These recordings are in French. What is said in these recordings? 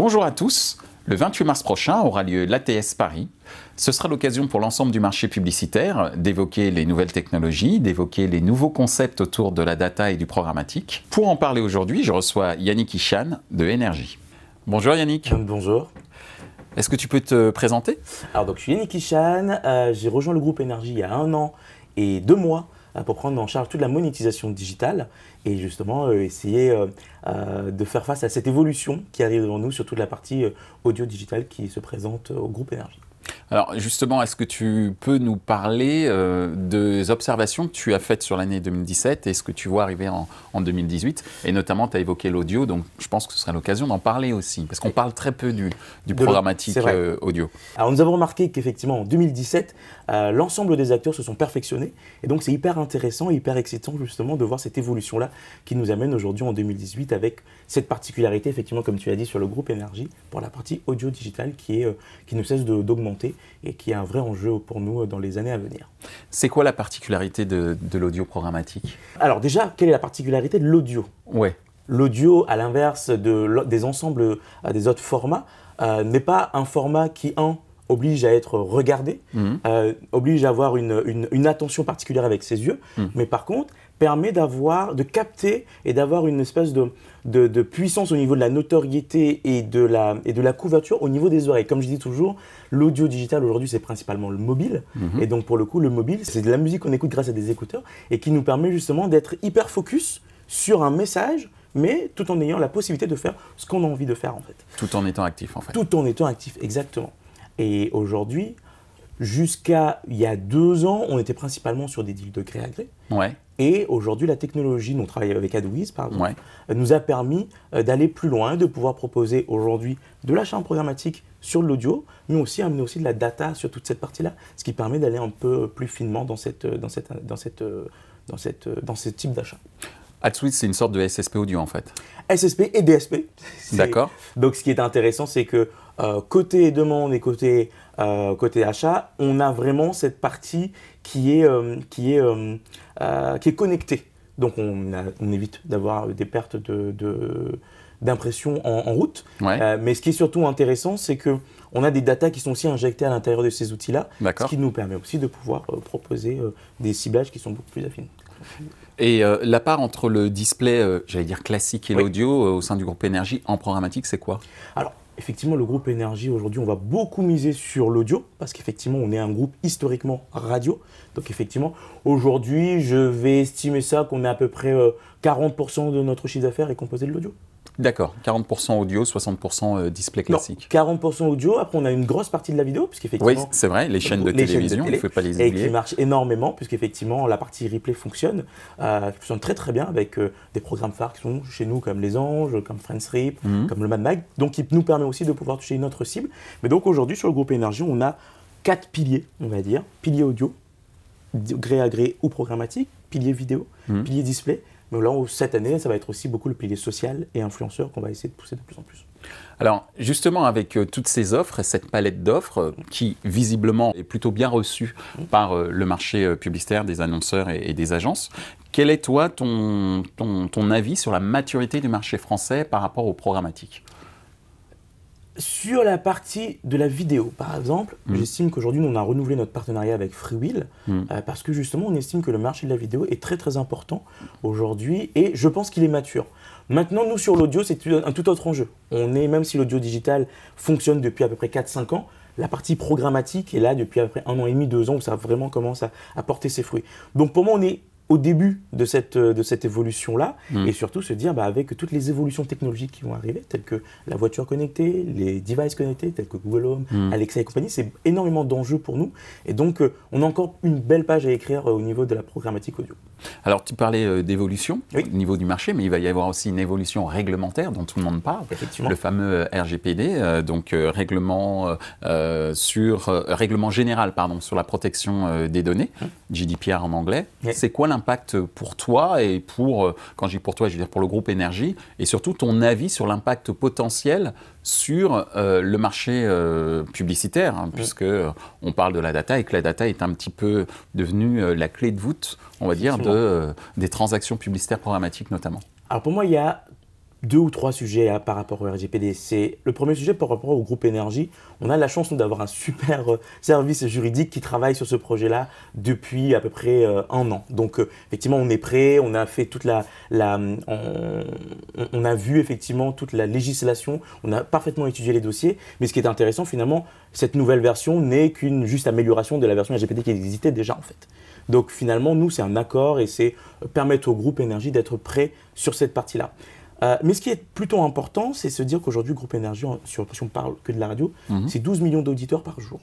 Bonjour à tous. Le 28 mars prochain aura lieu l'ATS Paris. Ce sera l'occasion pour l'ensemble du marché publicitaire d'évoquer les nouvelles technologies, d'évoquer les nouveaux concepts autour de la data et du programmatique. Pour en parler aujourd'hui, je reçois Yannick Ichan de Énergie. Bonjour Yannick. Bonjour. Est-ce que tu peux te présenter? Alors donc je suis Yannick Ichan, j'ai rejoint le groupe Énergie il y a 1 an et 2 mois pour prendre en charge toute la monétisation digitale et justement essayer de faire face à cette évolution qui arrive devant nous sur toute la partie audio digitale qui se présente au groupe Énergie. Alors justement, est-ce que tu peux nous parler des observations que tu as faites sur l'année 2017 et ce que tu vois arriver en 2018? Et notamment, tu as évoqué l'audio, donc je pense que ce serait l'occasion d'en parler aussi, parce qu'on parle très peu du programmatique audio. Alors nous avons remarqué qu'effectivement en 2017, l'ensemble des acteurs se sont perfectionnés et donc c'est hyper intéressant et hyper excitant justement de voir cette évolution-là qui nous amène aujourd'hui en 2018 avec cette particularité effectivement comme tu as dit sur le groupe Énergie pour la partie audio digitale qui ne cesse d'augmenter et qui est un vrai enjeu pour nous dans les années à venir. C'est quoi la particularité de l'audio programmatique? Alors déjà, quelle est la particularité de l'audio? Ouais. L'audio, à l'inverse des ensembles, des autres formats, n'est pas un format qui, oblige à être regardé, oblige à avoir une attention particulière avec ses yeux, mais par contre, permet de capter et d'avoir une espèce de puissance au niveau de la notoriété et de la couverture au niveau des oreilles. Comme je dis toujours, l'audio digital aujourd'hui, c'est principalement le mobile. Et donc, pour le coup, le mobile, c'est de la musique qu'on écoute grâce à des écouteurs et qui nous permet justement d'être hyper focus sur un message, mais tout en ayant la possibilité de faire ce qu'on a envie de faire en fait. Tout en étant actif en fait. Tout en étant actif, exactement. Et aujourd'hui, jusqu'à il y a 2 ans, on était principalement sur des deals de gré à gré. Ouais. Et aujourd'hui, la technologie, nous on travaille avec AdWiz par exemple, nous a permis d'aller plus loin, de pouvoir proposer aujourd'hui de l'achat programmatique sur l'audio, mais aussi amener aussi de la data sur toute cette partie-là, ce qui permet d'aller un peu plus finement dans ce type d'achat. AdWiz, c'est une sorte de SSP audio en fait. SSP et DSP. D'accord. Donc ce qui est intéressant, c'est que côté demande et côté achat, on a vraiment cette partie qui est connectée. Donc on évite d'avoir des pertes d'impression en route. Ouais. Mais ce qui est surtout intéressant, c'est qu'on a des datas qui sont aussi injectées à l'intérieur de ces outils-là, ce qui nous permet aussi de pouvoir proposer des ciblages qui sont beaucoup plus affines. Et la part entre le display, j'allais dire classique et l'audio au sein du groupe Énergie en programmatique, c'est quoi? Alors, effectivement, le groupe Énergie, aujourd'hui, on va beaucoup miser sur l'audio parce qu'effectivement, on est un groupe historiquement radio. Donc, effectivement, aujourd'hui, je vais estimer ça qu'on est à peu près 40% de notre chiffre d'affaires est composé de l'audio. D'accord, 40% audio, 60% display classique. Non, 40% audio, après on a une grosse partie de la vidéo, puisqu'effectivement… Oui, c'est vrai, les chaînes de télévision, il ne faut pas les oublier. Et qui marchent énormément, puisqu'effectivement la partie replay fonctionne très très bien avec des programmes phares qui sont chez nous comme Les Anges, comme Friends Rip, comme le Mad Mag, donc qui nous permet aussi de pouvoir toucher une autre cible. Mais donc aujourd'hui sur le groupe Énergie, on a 4 piliers, on va dire, pilier audio, gré à gré ou programmatique, pilier vidéo, pilier display. Mais là, cette année, ça va être aussi beaucoup le pilier social et influenceur qu'on va essayer de pousser de plus en plus. Alors, justement, avec toutes ces offres, cette palette d'offres qui, visiblement, est plutôt bien reçue par le marché publicitaire des annonceurs et des agences, quel est, toi, ton avis sur la maturité du marché français par rapport au programmatique ? Sur la partie de la vidéo, par exemple, j'estime qu'aujourd'hui, on a renouvelé notre partenariat avec Freewill parce que justement, on estime que le marché de la vidéo est très très important aujourd'hui et je pense qu'il est mature. Maintenant, nous, sur l'audio, c'est un tout autre enjeu. Même si l'audio digital fonctionne depuis à peu près 4-5 ans, la partie programmatique est là depuis à peu près 1 an et demi, 2 ans où ça vraiment commence à porter ses fruits. Donc pour moi, on est au début de cette évolution-là et surtout se dire avec toutes les évolutions technologiques qui vont arriver, telles que la voiture connectée, les devices connectés, tels que Google Home, Alexa et compagnie, c'est énormément d'enjeux pour nous et donc on a encore une belle page à écrire au niveau de la programmatique audio. Alors tu parlais d'évolution au niveau du marché, mais il va y avoir aussi une évolution réglementaire dont tout le monde parle, le fameux RGPD, donc règlement général sur la protection des données, GDPR en anglais. C'est quoi l'impact pour toi et quand je dis pour toi, je veux dire pour le groupe Énergie, et surtout ton avis sur l'impact potentiel sur le marché publicitaire, puisque on parle de la data et que la data est un petit peu devenue la clé de voûte, on va dire, des transactions publicitaires programmatiques notamment. Alors pour moi, il y a 2 ou 3 sujets par rapport au RGPD. C'est le premier sujet par rapport au groupe Énergie. On a la chance d'avoir un super service juridique qui travaille sur ce projet-là depuis à peu près 1 an. Donc effectivement, on est prêt, on a fait toute on a vu effectivement toute la législation, on a parfaitement étudié les dossiers. Mais ce qui est intéressant finalement, cette nouvelle version n'est qu'une juste amélioration de la version RGPD qui existait déjà en fait. Donc finalement, nous, c'est un accord et c'est permettre au groupe Énergie d'être prêt sur cette partie-là. Mais ce qui est plutôt important, c'est se dire qu'aujourd'hui, Groupe Énergie, si on parle que de la radio, c'est 12 millions d'auditeurs par jour,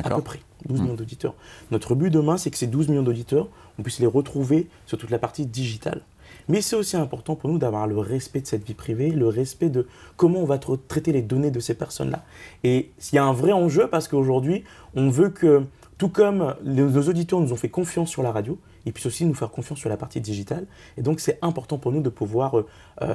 à peu près, 12 millions d'auditeurs. Notre but demain, c'est que ces 12 millions d'auditeurs, on puisse les retrouver sur toute la partie digitale. Mais c'est aussi important pour nous d'avoir le respect de cette vie privée, le respect de comment on va traiter les données de ces personnes-là. Et il y a un vrai enjeu parce qu'aujourd'hui, on veut que, tout comme nos auditeurs nous ont fait confiance sur la radio, ils puissent aussi nous faire confiance sur la partie digitale. Et donc, c'est important pour nous de pouvoir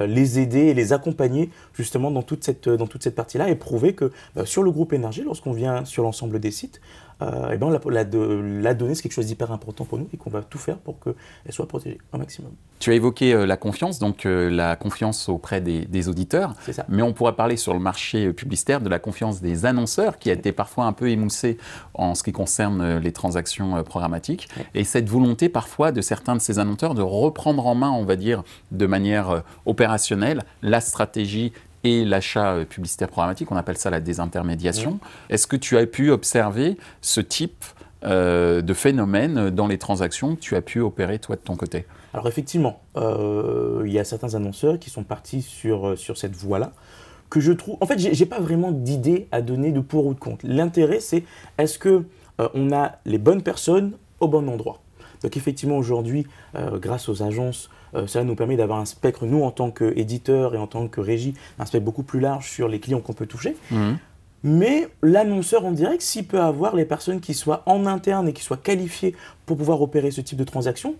les aider et les accompagner justement dans toute cette partie-là et prouver que sur le groupe Énergie, lorsqu'on vient sur l'ensemble des sites, la donnée, c'est quelque chose d'hyper important pour nous et qu'on va tout faire pour qu'elle soit protégée au maximum. Tu as évoqué la confiance, donc la confiance auprès des auditeurs. C'est ça. Mais on pourrait parler sur le marché publicitaire de la confiance des annonceurs qui a été parfois un peu émoussée en ce qui concerne les transactions programmatiques. Oui. Et cette volonté parfois de certains de ces annonceurs de reprendre en main, on va dire, de manière opérationnelle, la stratégie et l'achat publicitaire programmatique, on appelle ça la désintermédiation. Oui. Est-ce que tu as pu observer ce type de phénomène dans les transactions que tu as pu opérer toi de ton côté? Alors effectivement, il y a certains annonceurs qui sont partis sur cette voie-là, que je trouve... En fait, j'ai pas vraiment d'idée à donner de pour ou de contre. L'intérêt, c'est est-ce qu'on a les bonnes personnes au bon endroit? Donc effectivement, aujourd'hui, grâce aux agences, ça nous permet d'avoir un spectre, nous en tant qu'éditeurs et en tant que régie, un spectre beaucoup plus large sur les clients qu'on peut toucher. Mmh. Mais l'annonceur en direct, s'il peut avoir les personnes qui soient en interne et qui soient qualifiées pour pouvoir opérer ce type de transaction,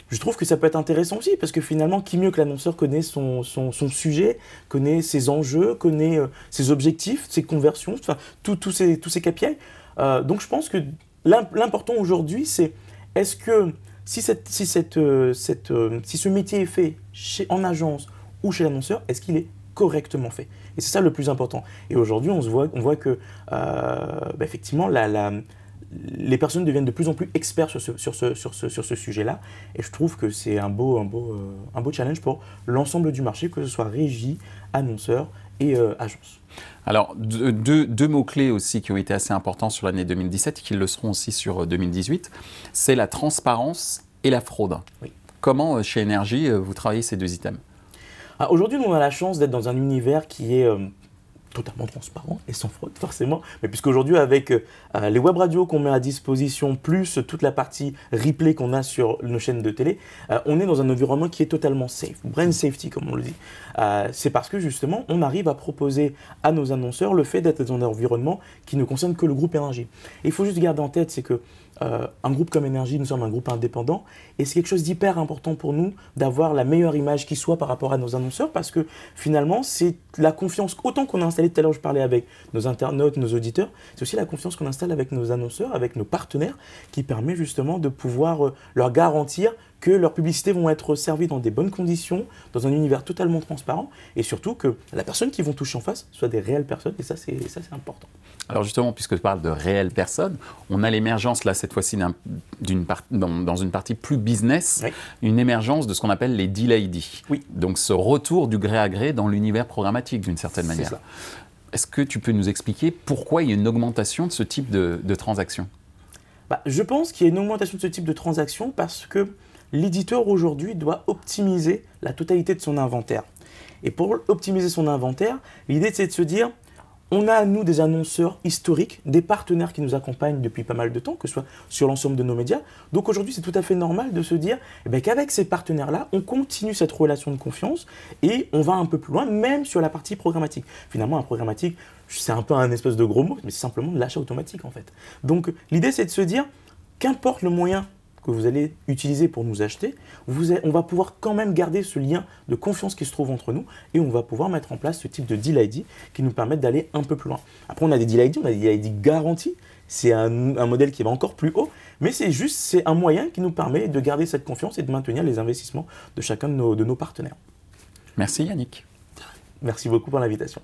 je trouve que ça peut être intéressant aussi, parce que finalement, qui mieux que l'annonceur connaît son sujet, connaît ses enjeux, connaît ses objectifs, ses conversions, enfin, tous ces KPI. Donc je pense que l'important aujourd'hui, c'est est-ce que si ce métier est fait en agence ou chez l'annonceur, est-ce qu'il est correctement fait? Et c'est ça le plus important. Et aujourd'hui, on voit que effectivement, les personnes deviennent de plus en plus experts sur ce sujet-là. Et je trouve que c'est un beau challenge pour l'ensemble du marché, que ce soit régie, annonceur et agence. Alors, deux mots-clés aussi qui ont été assez importants sur l'année 2017 et qui le seront aussi sur 2018, c'est la transparence et la fraude. Oui. Comment, chez Énergie, vous travaillez ces 2 items? Aujourd'hui, nous, on a la chance d'être dans un univers qui est totalement transparent et sans fraude, forcément. Mais puisqu'aujourd'hui, avec les web radios qu'on met à disposition, plus toute la partie replay qu'on a sur nos chaînes de télé, on est dans un environnement qui est totalement safe, brand safety, comme on le dit. C'est parce que, justement, on arrive à proposer à nos annonceurs le fait d'être dans un environnement qui ne concerne que le groupe Énergie. Et il faut juste garder en tête, c'est que un groupe comme Énergie, nous sommes un groupe indépendant et c'est quelque chose d'hyper important pour nous d'avoir la meilleure image qui soit par rapport à nos annonceurs, parce que finalement, c'est la confiance, autant qu'on a installé tout à l'heure, je parlais avec nos internautes, nos auditeurs, c'est aussi la confiance qu'on installe avec nos annonceurs, avec nos partenaires, qui permet justement de pouvoir leur garantir que leurs publicités vont être servies dans des bonnes conditions, dans un univers totalement transparent, et surtout que la personne qui vont toucher en face soit des réelles personnes, et ça c'est important. Alors justement, puisque tu parles de réelles personnes, on a l'émergence là cette fois-ci dans une partie plus business, oui, une émergence de ce qu'on appelle les deal ID. Oui. Donc ce retour du gré à gré dans l'univers programmatique d'une certaine manière. C'est ça. Est-ce que tu peux nous expliquer pourquoi il y a une augmentation de ce type de transactions? Je pense qu'il y a une augmentation de ce type de transactions parce que l'éditeur aujourd'hui doit optimiser la totalité de son inventaire. Et pour optimiser son inventaire, l'idée c'est de se dire, on a à nous des annonceurs historiques, des partenaires qui nous accompagnent depuis pas mal de temps, que ce soit sur l'ensemble de nos médias. Donc aujourd'hui, c'est tout à fait normal de se dire qu'avec ces partenaires-là, on continue cette relation de confiance et on va un peu plus loin, même sur la partie programmatique. Finalement, un programmatique, c'est un peu un espèce de gros mot, mais c'est simplement de l'achat automatique en fait. Donc l'idée, c'est de se dire, qu'importe le moyen que vous allez utiliser pour nous acheter, on va pouvoir quand même garder ce lien de confiance qui se trouve entre nous et on va pouvoir mettre en place ce type de deal ID qui nous permettent d'aller un peu plus loin. Après, on a des deal ID, on a des deal ID garantis, c'est un modèle qui va encore plus haut, mais c'est un moyen qui nous permet de garder cette confiance et de maintenir les investissements de chacun de nos partenaires. Merci Yannick. Merci beaucoup pour l'invitation.